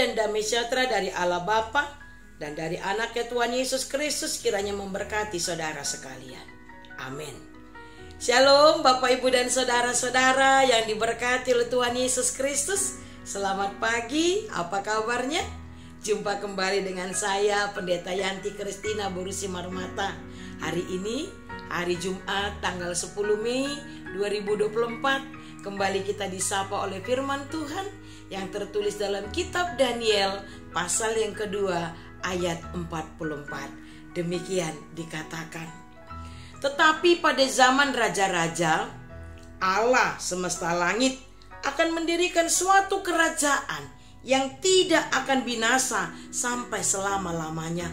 dan damai sejahtera dari Allah Bapa dan dari Anaknya Tuhan Yesus Kristus kiranya memberkati saudara sekalian. Amin. Shalom Bapak Ibu dan saudara-saudara yang diberkati oleh Tuhan Yesus Kristus. Selamat pagi, apa kabarnya? Jumpa kembali dengan saya Pendeta Yanti Kristina Borusi Marmata. Hari ini hari Jumat tanggal 10 Mei 2024. Kembali kita disapa oleh firman Tuhan yang tertulis dalam kitab Daniel pasal yang kedua ayat 44. Demikian dikatakan. Tetapi pada zaman raja-raja, Allah semesta langit akan mendirikan suatu kerajaan yang tidak akan binasa sampai selama-lamanya.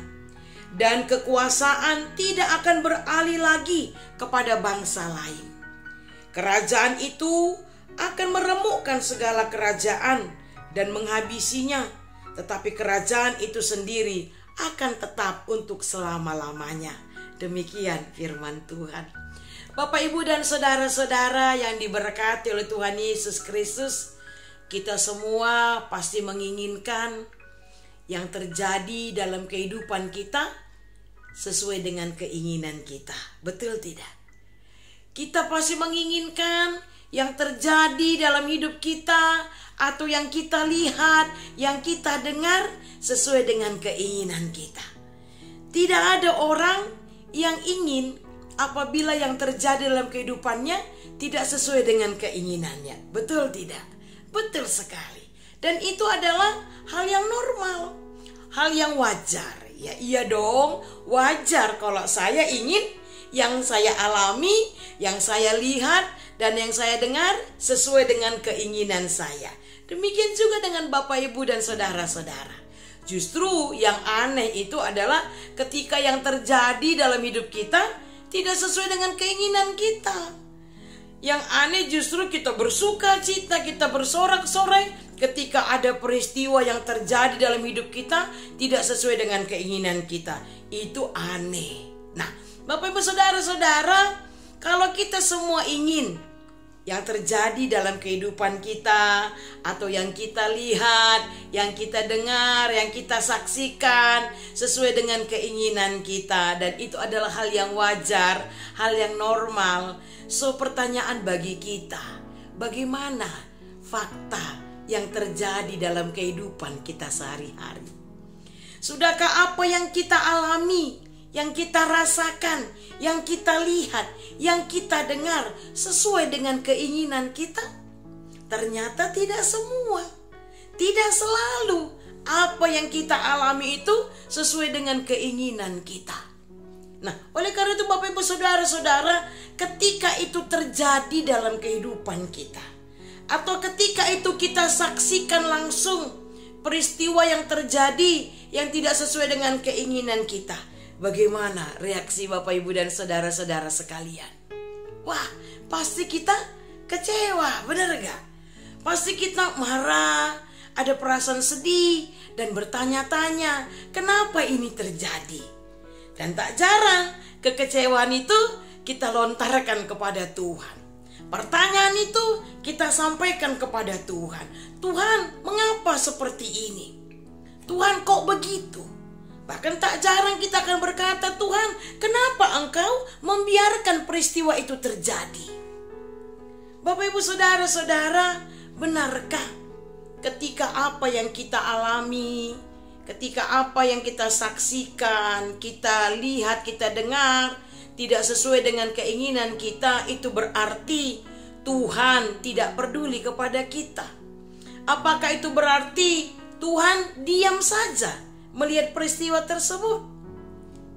Dan kekuasaan tidak akan beralih lagi kepada bangsa lain. Kerajaan itu akan meremukkan segala kerajaan dan menghabisinya, tetapi kerajaan itu sendiri akan tetap untuk selama-lamanya. Demikian firman Tuhan. Bapak, Ibu, dan saudara-saudara yang diberkati oleh Tuhan Yesus Kristus, kita semua pasti menginginkan yang terjadi dalam kehidupan kita sesuai dengan keinginan kita. Betul tidak? Kita pasti menginginkan yang terjadi dalam hidup kita atau yang kita lihat, yang kita dengar sesuai dengan keinginan kita. Tidak ada orang yang ingin apabila yang terjadi dalam kehidupannya tidak sesuai dengan keinginannya. Betul tidak? Betul sekali. Dan itu adalah hal yang normal, hal yang wajar. Ya iya dong, wajar kalau saya ingin yang saya alami, yang saya lihat, dan yang saya dengar sesuai dengan keinginan saya. Demikian juga dengan Bapak, Ibu, dan saudara-saudara. Justru yang aneh itu adalah ketika yang terjadi dalam hidup kita tidak sesuai dengan keinginan kita. Yang aneh justru kita bersuka cita, kita bersorak-sorai ketika ada peristiwa yang terjadi dalam hidup kita tidak sesuai dengan keinginan kita. Itu aneh. Nah, Bapak, Ibu, saudara-saudara, kalau kita semua ingin yang terjadi dalam kehidupan kita atau yang kita lihat, yang kita dengar, yang kita saksikan sesuai dengan keinginan kita, dan itu adalah hal yang wajar, hal yang normal. So, pertanyaan bagi kita, bagaimana fakta yang terjadi dalam kehidupan kita sehari-hari? Sudahkah apa yang kita alami, yang kita rasakan, yang kita lihat, yang kita dengar sesuai dengan keinginan kita? Ternyata tidak semua, tidak selalu apa yang kita alami itu sesuai dengan keinginan kita. Nah, oleh karena itu Bapak, Ibu, saudara-saudara, ketika itu terjadi dalam kehidupan kita, atau ketika itu kita saksikan langsung peristiwa yang terjadi yang tidak sesuai dengan keinginan kita, bagaimana reaksi Bapak, Ibu, dan saudara-saudara sekalian? Wah, pasti kita kecewa, benar gak? Pasti kita marah, ada perasaan sedih, dan bertanya-tanya, kenapa ini terjadi? Dan tak jarang kekecewaan itu kita lontarkan kepada Tuhan. Pertanyaan itu kita sampaikan kepada Tuhan. Tuhan, mengapa seperti ini? Tuhan, kok begitu? Bahkan tak jarang kita akan berkata, Tuhan, kenapa Engkau membiarkan peristiwa itu terjadi? Bapak, Ibu, saudara-saudara, benarkah ketika apa yang kita alami, ketika apa yang kita saksikan, kita lihat, kita dengar tidak sesuai dengan keinginan kita, itu berarti Tuhan tidak peduli kepada kita? Apakah itu berarti Tuhan diam saja melihat peristiwa tersebut?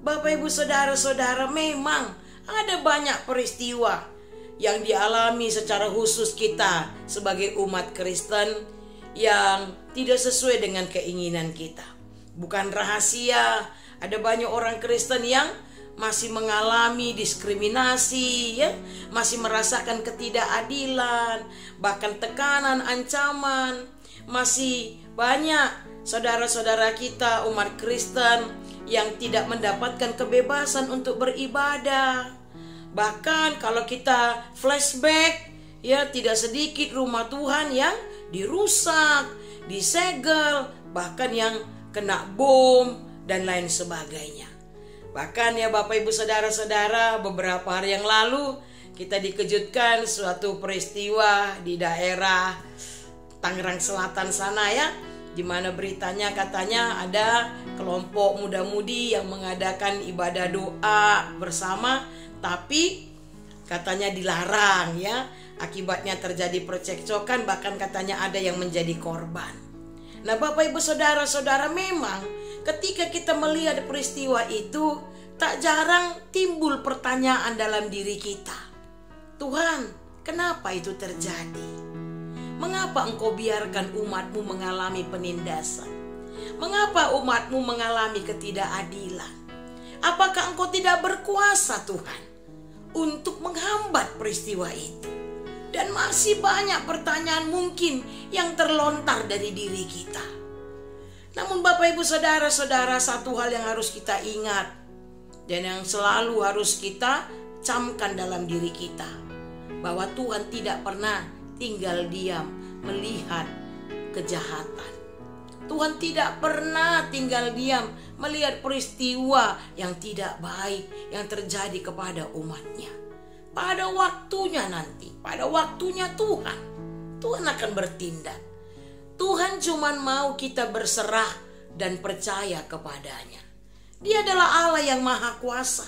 Bapak, Ibu, saudara-saudara, memang ada banyak peristiwa yang dialami secara khusus kita sebagai umat Kristen yang tidak sesuai dengan keinginan kita. Bukan rahasia, ada banyak orang Kristen yang masih mengalami diskriminasi, ya, masih merasakan ketidakadilan, bahkan tekanan, ancaman. Masih banyak saudara-saudara kita umat Kristen yang tidak mendapatkan kebebasan untuk beribadah. Bahkan kalau kita flashback, ya, tidak sedikit rumah Tuhan yang dirusak, disegel, bahkan yang kena bom dan lain sebagainya. Bahkan ya Bapak Ibu Saudara-saudara, beberapa hari yang lalu kita dikejutkan suatu peristiwa di daerah Tangerang Selatan sana ya, di mana beritanya katanya ada kelompok muda-mudi yang mengadakan ibadah doa bersama, tapi katanya dilarang ya. Akibatnya terjadi percekcokan, bahkan katanya ada yang menjadi korban. Nah Bapak Ibu Saudara-saudara, memang ketika kita melihat peristiwa itu, tak jarang timbul pertanyaan dalam diri kita. Tuhan, kenapa itu terjadi? Mengapa Engkau biarkan umat-Mu mengalami penindasan? Mengapa umat-Mu mengalami ketidakadilan? Apakah Engkau tidak berkuasa Tuhan untuk menghambat peristiwa itu? Dan masih banyak pertanyaan mungkin yang terlontar dari diri kita. Namun Bapak Ibu Saudara-saudara, satu hal yang harus kita ingat dan yang selalu harus kita camkan dalam diri kita, bahwa Tuhan tidak pernah tinggal diam melihat kejahatan. Tuhan tidak pernah tinggal diam melihat peristiwa yang tidak baik yang terjadi kepada umatnya. Pada waktunya nanti, pada waktunya Tuhan akan bertindak. Tuhan cuma mau kita berserah dan percaya kepadanya. Dia adalah Allah yang maha kuasa.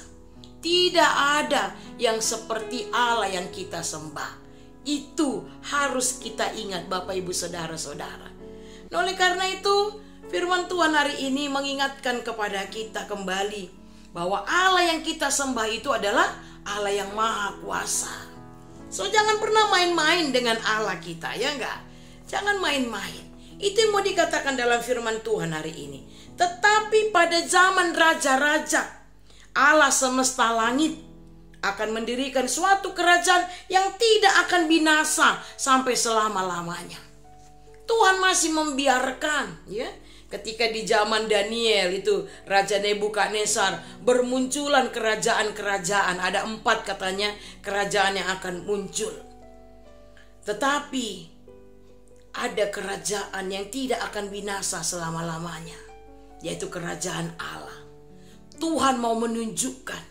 Tidak ada yang seperti Allah yang kita sembah. Itu harus kita ingat Bapak Ibu Saudara-saudara. Nah, oleh karena itu firman Tuhan hari ini mengingatkan kepada kita kembali bahwa Allah yang kita sembah itu adalah Allah yang maha kuasa. So jangan pernah main-main dengan Allah kita, ya enggak? Jangan main-main. Itu yang mau dikatakan dalam firman Tuhan hari ini. Tetapi pada zaman raja-raja, Allah semesta langit akan mendirikan suatu kerajaan yang tidak akan binasa sampai selama-lamanya. Tuhan masih membiarkan, ya. Ketika di zaman Daniel itu Raja Nebukadnezar bermunculan kerajaan-kerajaan. Ada 4 katanya kerajaan yang akan muncul. Tetapi ada kerajaan yang tidak akan binasa selama-lamanya, yaitu kerajaan Allah. Tuhan mau menunjukkan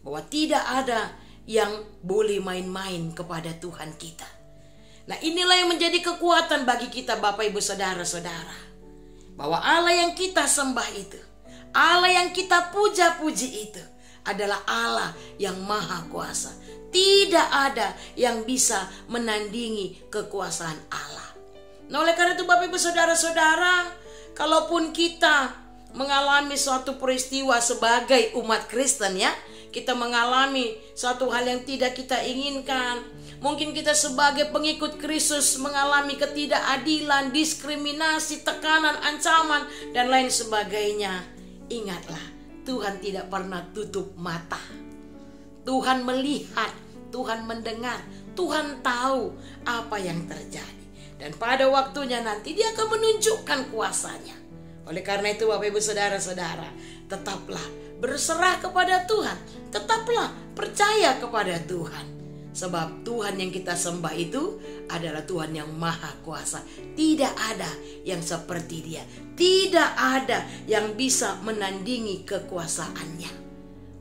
bahwa tidak ada yang boleh main-main kepada Tuhan kita. Nah inilah yang menjadi kekuatan bagi kita Bapak Ibu Saudara-saudara, bahwa Allah yang kita sembah itu, Allah yang kita puja-puji itu adalah Allah yang maha kuasa. Tidak ada yang bisa menandingi kekuasaan Allah. Nah oleh karena itu Bapak Ibu Saudara-saudara, kalaupun kita mengalami suatu peristiwa sebagai umat Kristen ya, kita mengalami suatu hal yang tidak kita inginkan. Mungkin kita sebagai pengikut Kristus mengalami ketidakadilan, diskriminasi, tekanan, ancaman, dan lain sebagainya. Ingatlah, Tuhan tidak pernah tutup mata. Tuhan melihat, Tuhan mendengar, Tuhan tahu apa yang terjadi. Dan pada waktunya nanti Dia akan menunjukkan kuasanya. Oleh karena itu Bapak Ibu Saudara-saudara, tetaplah berserah kepada Tuhan. Tetaplah percaya kepada Tuhan. Sebab Tuhan yang kita sembah itu adalah Tuhan yang maha kuasa. Tidak ada yang seperti Dia. Tidak ada yang bisa menandingi kekuasaannya.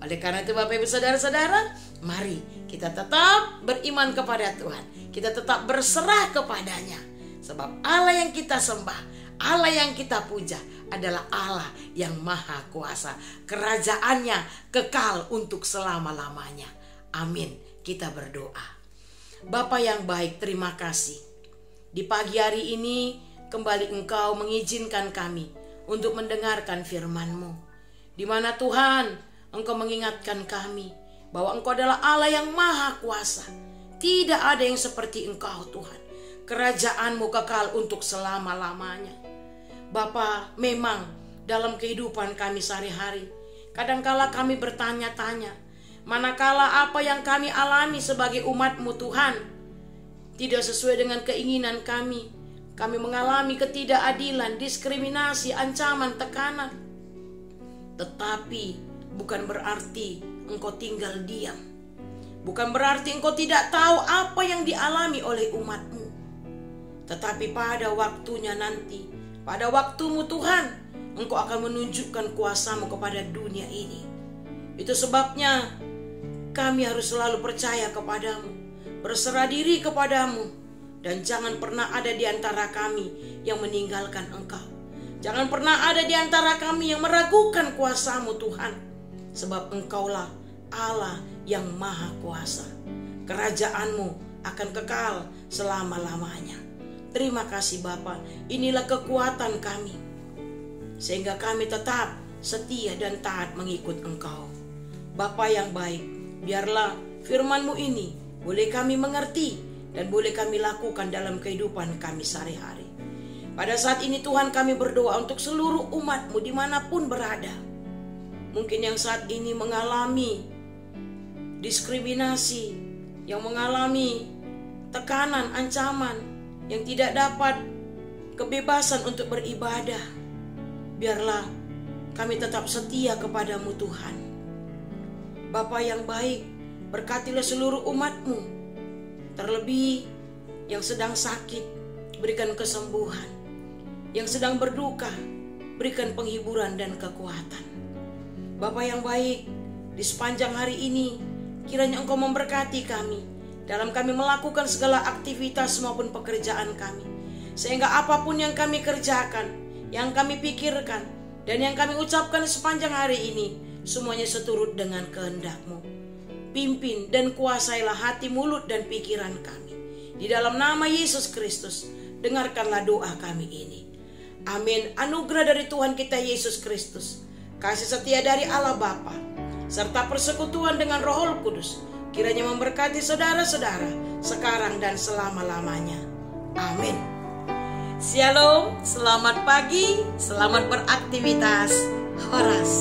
Oleh karena itu Bapak Ibu Saudara-saudara, mari kita tetap beriman kepada Tuhan. Kita tetap berserah kepadanya. Sebab Allah yang kita sembah, Allah yang kita puja adalah Allah yang maha kuasa. Kerajaannya kekal untuk selama-lamanya. Amin. Kita berdoa. Bapa yang baik, terima kasih. Di pagi hari ini kembali Engkau mengizinkan kami untuk mendengarkan firman-Mu. Di mana Tuhan, Engkau mengingatkan kami bahwa Engkau adalah Allah yang maha kuasa. Tidak ada yang seperti Engkau Tuhan. Kerajaan-Mu kekal untuk selama-lamanya. Bapa, memang dalam kehidupan kami sehari-hari, kadangkala kami bertanya-tanya, manakala apa yang kami alami sebagai umat-Mu Tuhan tidak sesuai dengan keinginan kami. Kami mengalami ketidakadilan, diskriminasi, ancaman, tekanan. Tetapi bukan berarti Engkau tinggal diam. Bukan berarti Engkau tidak tahu apa yang dialami oleh umat-Mu. Tetapi pada waktunya nanti Pada waktumu Tuhan, Engkau akan menunjukkan kuasa-Mu kepada dunia ini. Itu sebabnya kami harus selalu percaya kepadamu, berserah diri kepadamu, dan jangan pernah ada di antara kami yang meninggalkan Engkau. Jangan pernah ada di antara kami yang meragukan kuasa-Mu Tuhan, sebab Engkaulah Allah yang maha kuasa. Kerajaan-Mu akan kekal selama-lamanya. Terima kasih Bapa, inilah kekuatan kami, sehingga kami tetap setia dan taat mengikut Engkau. Bapa yang baik, biarlah firman-Mu ini boleh kami mengerti dan boleh kami lakukan dalam kehidupan kami sehari-hari. Pada saat ini Tuhan, kami berdoa untuk seluruh umat-Mu dimanapun berada. Mungkin yang saat ini mengalami diskriminasi, yang mengalami tekanan, ancaman, yang tidak dapat kebebasan untuk beribadah. Biarlah kami tetap setia kepadamu Tuhan. Bapa yang baik, berkatilah seluruh umat-Mu, terlebih yang sedang sakit, berikan kesembuhan. Yang sedang berduka, berikan penghiburan dan kekuatan. Bapa yang baik, di sepanjang hari ini, kiranya Engkau memberkati kami dalam kami melakukan segala aktivitas maupun pekerjaan kami, sehingga apapun yang kami kerjakan, yang kami pikirkan, dan yang kami ucapkan sepanjang hari ini, semuanya seturut dengan kehendak-Mu. Pimpin dan kuasailah hati, mulut, dan pikiran kami. Di dalam nama Yesus Kristus, dengarkanlah doa kami ini. Amin. Anugerah dari Tuhan kita Yesus Kristus, kasih setia dari Allah Bapa, serta persekutuan dengan Roh Kudus, kiranya memberkati saudara-saudara sekarang dan selama-lamanya. Amin. Shalom, selamat pagi, selamat beraktivitas. Horas.